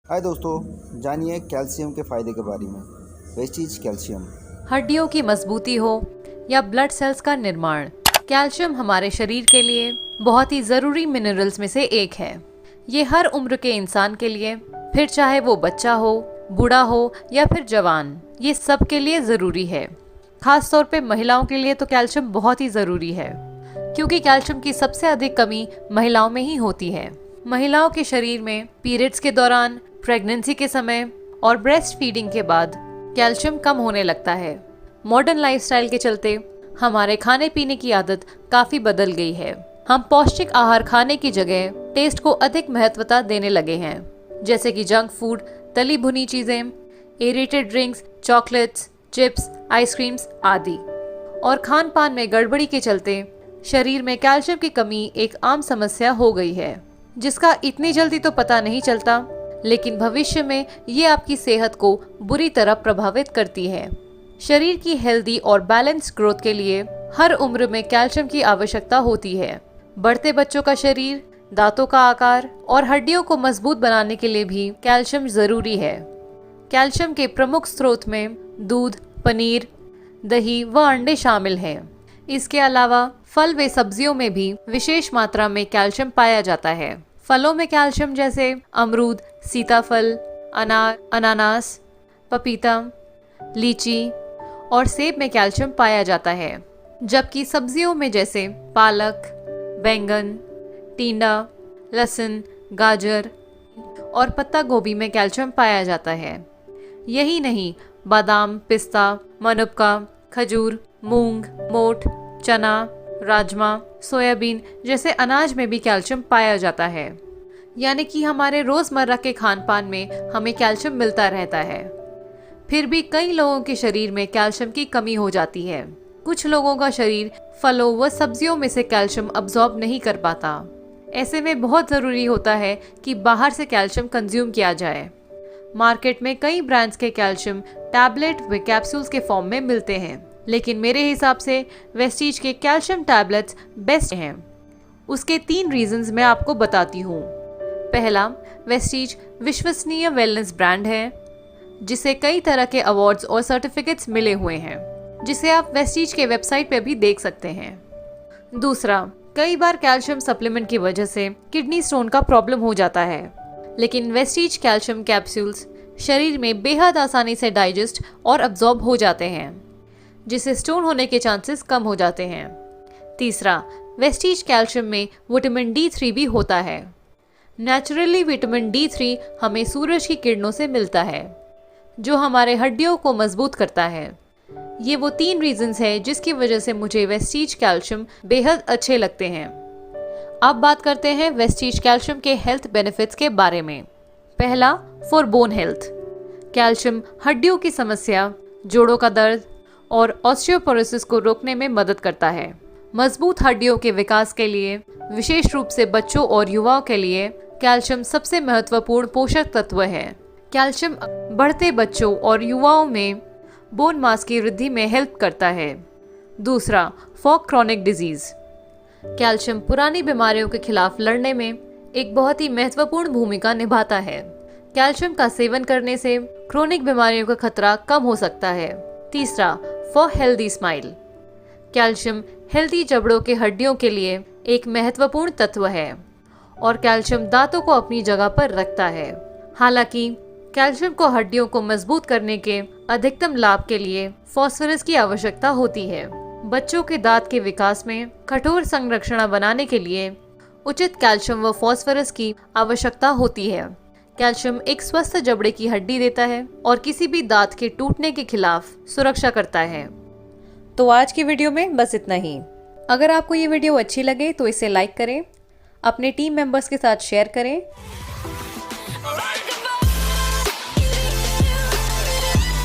हाय दोस्तों, जानिए कैल्शियम के फ़ायदे के बारे में। Vestige calcium. हड्डियों की मजबूती हो या ब्लड सेल्स का निर्माण, कैल्शियम हमारे शरीर के लिए बहुत ही ज़रूरी मिनरल्स में से एक है। ये हर उम्र के इंसान के लिए, फिर चाहे वो बच्चा हो, बूढ़ा हो या फिर जवान, ये सब के लिए ज़रूरी है। खास तौर पे महिलाओं के लिए तो कैल्शियम बहुत ही ज़रूरी है, क्योंकि कैल्शियम की सबसे अधिक कमी महिलाओं में ही होती है। महिलाओं के शरीर में पीरियड्स के दौरान, प्रेगनेंसी के समय और ब्रेस्ट फीडिंग के बाद कैल्शियम कम होने लगता है। मॉडर्न लाइफस्टाइल के चलते हमारे खाने पीने की आदत काफ़ी बदल गई है। हम पौष्टिक आहार खाने की जगह टेस्ट को अधिक महत्वता देने लगे हैं, जैसे कि जंक फूड, तली भुनी चीज़ें, aerated drinks, chocolates, chips, ice creams आदि। और खान पान में गड़बड़ी के चलते शरीर में कैल्शियम की कमी एक आम समस्या हो गई है, जिसका इतनी जल्दी तो पता नहीं चलता, लेकिन भविष्य में ये आपकी सेहत को बुरी तरह प्रभावित करती है। शरीर की हेल्दी और बैलेंस ग्रोथ के लिए हर उम्र में कैल्शियम की आवश्यकता होती है। बढ़ते बच्चों का शरीर, दांतों का आकार और हड्डियों को मजबूत बनाने के लिए भी कैल्शियम जरूरी है। कैल्शियम के प्रमुख स्रोत में दूध, पनीर, दही व अंडे शामिल हैं। इसके अलावा फल व सब्जियों में भी विशेष मात्रा में कैल्शियम पाया जाता है। फलों में कैल्शियम जैसे अमरूद, सीताफल, अनार, अनानास, पपीता, लीची और सेब में कैल्शियम पाया जाता है। जबकि सब्जियों में जैसे पालक, बैंगन, टिंडा, लहसुन, गाजर और पत्ता गोभी में कैल्शियम पाया जाता है। यही नहीं, बादाम, पिस्ता, मनुक्का, खजूर, मूंग, मोठ, चना, राजमा, सोयाबीन जैसे अनाज में भी कैल्शियम पाया जाता है। यानी कि हमारे रोजमर्रा के खान पान में हमें कैल्शियम मिलता रहता है। फिर भी कई लोगों के शरीर में कैल्शियम की कमी हो जाती है। कुछ लोगों का शरीर फलों व सब्जियों में से कैल्शियम अब्सॉर्ब नहीं कर पाता। ऐसे में बहुत ज़रूरी होता है कि बाहर से कैल्शियम कंज्यूम किया जाए। मार्केट में कई ब्रांड्स के कैल्शियम टैबलेट व कैप्सूल्स के फॉर्म में मिलते हैं, लेकिन मेरे हिसाब से वेस्टीज के कैल्शियम टैबलेट्स बेस्ट हैं। उसके 3 रीजंस मैं आपको बताती हूँ। पहला, वेस्टीज विश्वसनीय वेलनेस ब्रांड है, जिसे कई तरह के अवार्ड्स और सर्टिफिकेट्स मिले हुए हैं, जिसे आप वेस्टीज के वेबसाइट पर भी देख सकते हैं। दूसरा, कई बार कैल्शियम सप्लीमेंट की वजह से किडनी स्टोन का प्रॉब्लम हो जाता है, लेकिन वेस्टीज कैल्शियम कैप्सूल्स शरीर में बेहद आसानी से डाइजेस्ट और अब्जॉर्ब हो जाते हैं, जिससे स्टोन होने के चांसेस कम हो जाते हैं। तीसरा, वेस्टीज कैल्शियम में विटामिन D3 भी होता है। नेचुरली विटामिन D3 हमें सूरज की किरणों से मिलता है, जो हमारे हड्डियों को मजबूत करता है। ये वो 3 रीजंस हैं जिसकी वजह से मुझे वेस्टीज कैल्शियम बेहद अच्छे लगते हैं। अब बात करते हैं वेस्टीज कैल्शियम के हेल्थ बेनिफिट्स के बारे में। पहला, फॉर बोन हेल्थ। कैल्शियम हड्डियों की समस्या, जोड़ों का दर्द और ऑस्टियोपोरोसिस को रोकने में मदद करता है। मजबूत हड्डियों के विकास के लिए, विशेष रूप से बच्चों और युवाओं के लिए, कैल्शियम सबसे महत्वपूर्ण पोषक तत्व है। कैल्शियम बढ़ते बच्चों और युवाओं में बोन मास की वृद्धि में हेल्प करता है। दूसरा, फॉर क्रॉनिक डिजीज। कैल्शियम पुरानी बीमारियों के खिलाफ लड़ने में एक बहुत ही महत्वपूर्ण भूमिका निभाता है। कैल्शियम का सेवन करने से क्रोनिक बीमारियों का खतरा कम हो सकता है। तीसरा, for healthy smile. Calcium healthy जबड़ों के हड्डियों के लिए एक महत्वपूर्ण तत्व है और कैल्शियम दांतों को अपनी जगह पर रखता है। हालांकि कैल्शियम को हड्डियों को मजबूत करने के अधिकतम लाभ के लिए फास्फोरस की आवश्यकता होती है। बच्चों के दांत के विकास में कठोर संरचना बनाने के लिए उचित कैल्शियम व फास्फोरस की आवश्यकता होती है। कैल्शियम एक स्वस्थ जबड़े की हड्डी देता है और किसी भी दांत के टूटने के खिलाफ सुरक्षा करता है। तो आज की वीडियो में बस इतना ही। अगर आपको ये वीडियो अच्छी लगे तो इसे लाइक करें, अपने टीम मेंबर्स के साथ शेयर करें